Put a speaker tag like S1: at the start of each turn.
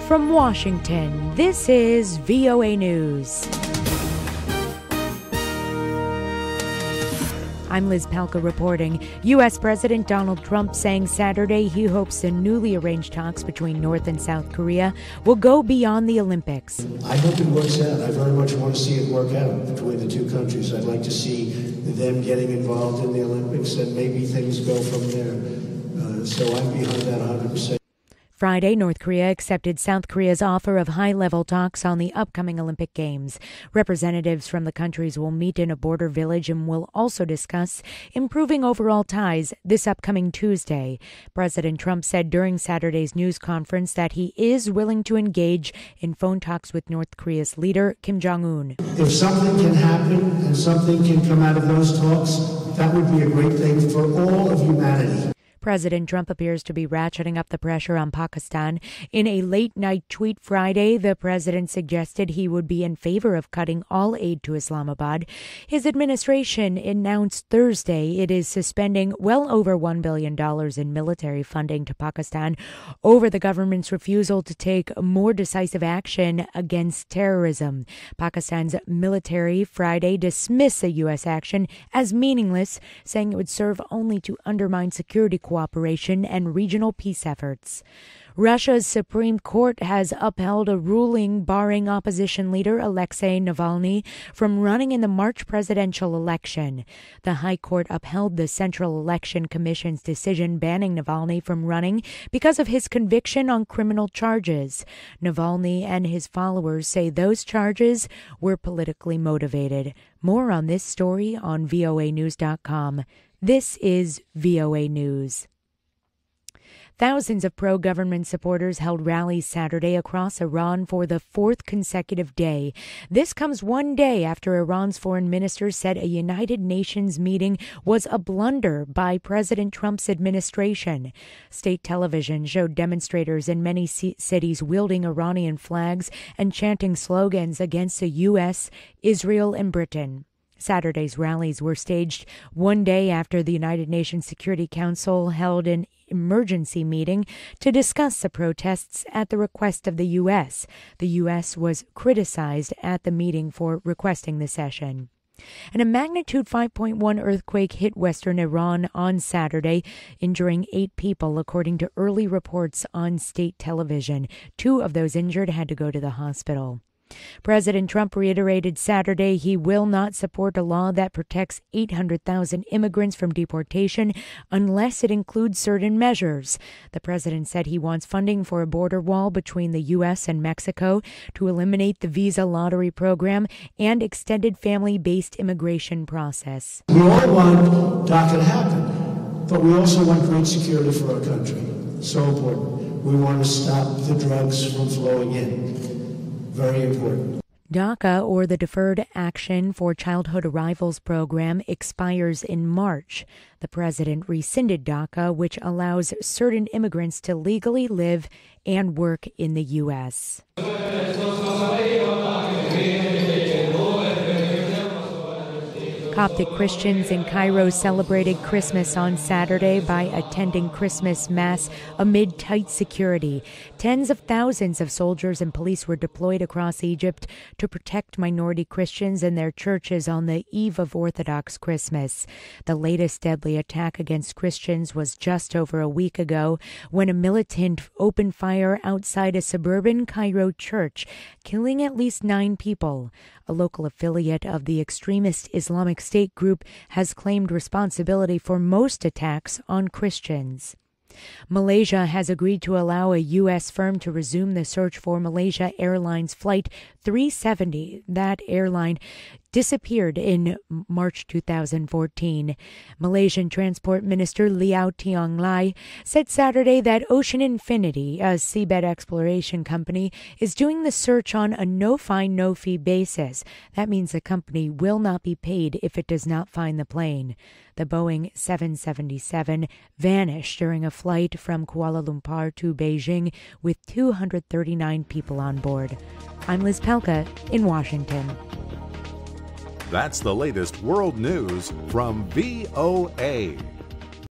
S1: From Washington, this is VOA News. I'm Liz Palka reporting. U.S. President Donald Trump saying Saturday he hopes the newly arranged talks between North and South Korea will go beyond the Olympics.
S2: I hope it works out. I very much want to see it work out between the two countries. I'd like to see them getting involved in the Olympics and maybe things go from there. So I'm behind that 100%.
S1: Friday, North Korea accepted South Korea's offer of high-level talks on the upcoming Olympic Games. Representatives from the countries will meet in a border village and will also discuss improving overall ties this upcoming Tuesday. President Trump said during Saturday's news conference that he is willing to engage in phone talks with North Korea's leader, Kim Jong Un.
S2: If something can happen and something can come out of those talks, that would be a great thing for all of humanity.
S1: President Trump appears to be ratcheting up the pressure on Pakistan. In a late-night tweet Friday, the president suggested he would be in favor of cutting all aid to Islamabad. His administration announced Thursday it is suspending well over $1 billion in military funding to Pakistan over the government's refusal to take more decisive action against terrorism. Pakistan's military Friday dismissed the U.S. action as meaningless, saying it would serve only to undermine security cooperation and regional peace efforts. Russia's Supreme Court has upheld a ruling barring opposition leader Alexei Navalny from running in the March presidential election. The High Court upheld the Central Election Commission's decision banning Navalny from running because of his conviction on criminal charges. Navalny and his followers say those charges were politically motivated. More on this story on voanews.com. This is VOA News. Thousands of pro-government supporters held rallies Saturday across Iran for the fourth consecutive day. This comes one day after Iran's foreign minister said a United Nations meeting was a blunder by President Trump's administration. State television showed demonstrators in many cities wielding Iranian flags and chanting slogans against the U.S., Israel, and Britain. Saturday's rallies were staged one day after the United Nations Security Council held an emergency meeting to discuss the protests at the request of the U.S. The U.S. was criticized at the meeting for requesting the session. And a magnitude 5.1 earthquake hit western Iran on Saturday, injuring 8 people, according to early reports on state television. 2 of those injured had to go to the hospital. President Trump reiterated Saturday he will not support a law that protects 800,000 immigrants from deportation unless it includes certain measures. The president said he wants funding for a border wall between the U.S. and Mexico to eliminate the visa lottery program and extended family-based immigration process.
S2: We all want DACA to happen, but we also want great security for our country. So important. We want to stop the drugs from flowing in. Very important.
S1: DACA, or the Deferred Action for Childhood Arrivals program, expires in March. The president rescinded DACA, which allows certain immigrants to legally live and work in the U.S. Coptic Christians in Cairo celebrated Christmas on Saturday by attending Christmas Mass amid tight security. Tens of thousands of soldiers and police were deployed across Egypt to protect minority Christians and their churches on the eve of Orthodox Christmas. The latest deadly attack against Christians was just over a week ago when a militant opened fire outside a suburban Cairo church, killing at least 9 people. A local affiliate of the extremist Islamic State group has claimed responsibility for most attacks on Christians. Malaysia has agreed to allow a U.S. firm to resume the search for Malaysia Airlines Flight 370. That airline disappeared in March 2014. Malaysian Transport Minister Liao Tiong Lai said Saturday that Ocean Infinity, a seabed exploration company, is doing the search on a no-find, no-fee basis. That means the company will not be paid if it does not find the plane. The Boeing 777 vanished during a flight from Kuala Lumpur to Beijing with 239 people on board. I'm Liz Palka in Washington.
S3: That's the latest world news from VOA.